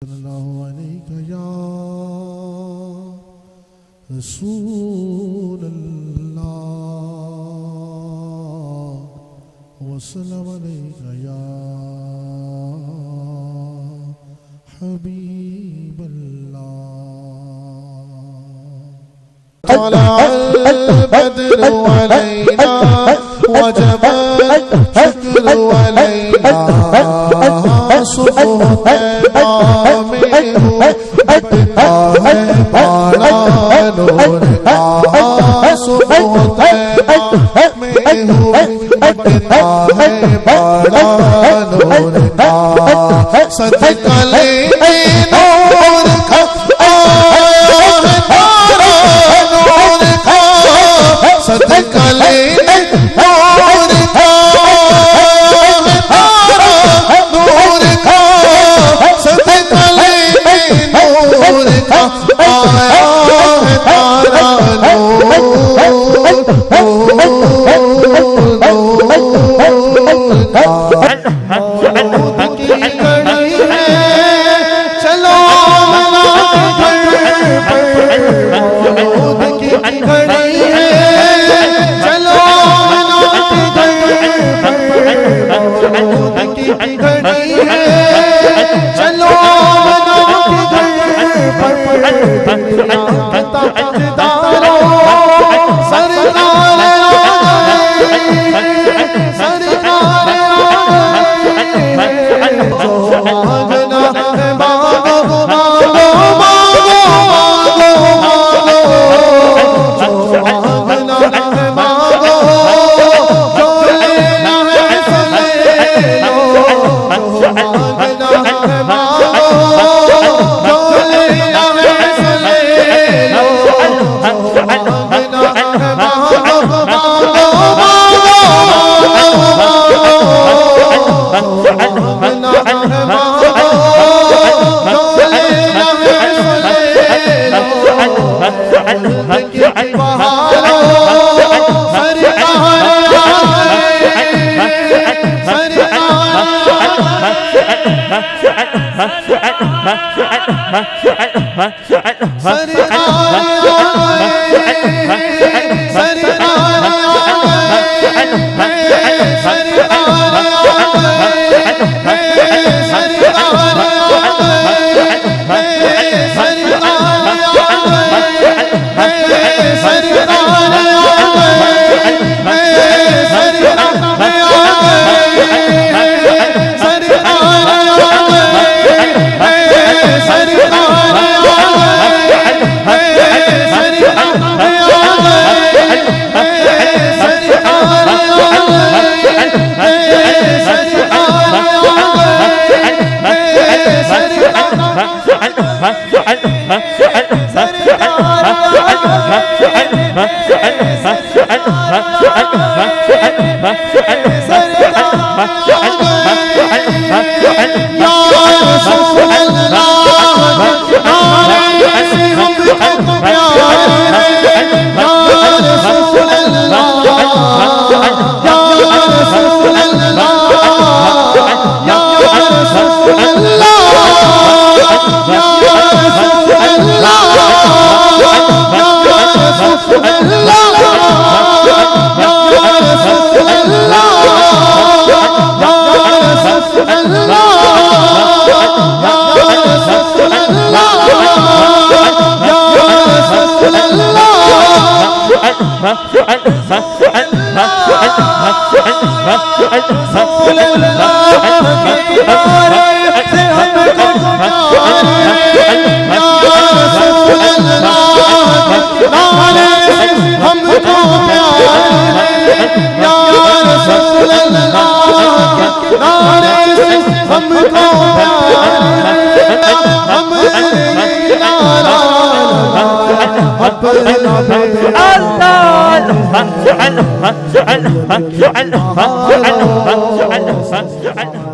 صلی اللہ علیہ یا رسول اللہ وسلم علیہ یا حبیب اللہ طلع البدر علینا وجب الشکر علینا صبح طیبہ میں بٹتا ہے بالا نور کا صبح طیبہ میں بٹتا ہے بالا نور کا صدقہ لینے نور کا آیا ہے تارا نور کا صدقہ لینے نور کا آیا ہے تارا نور کا صدقہ لینے نور کا آیا ہے تارا اللہ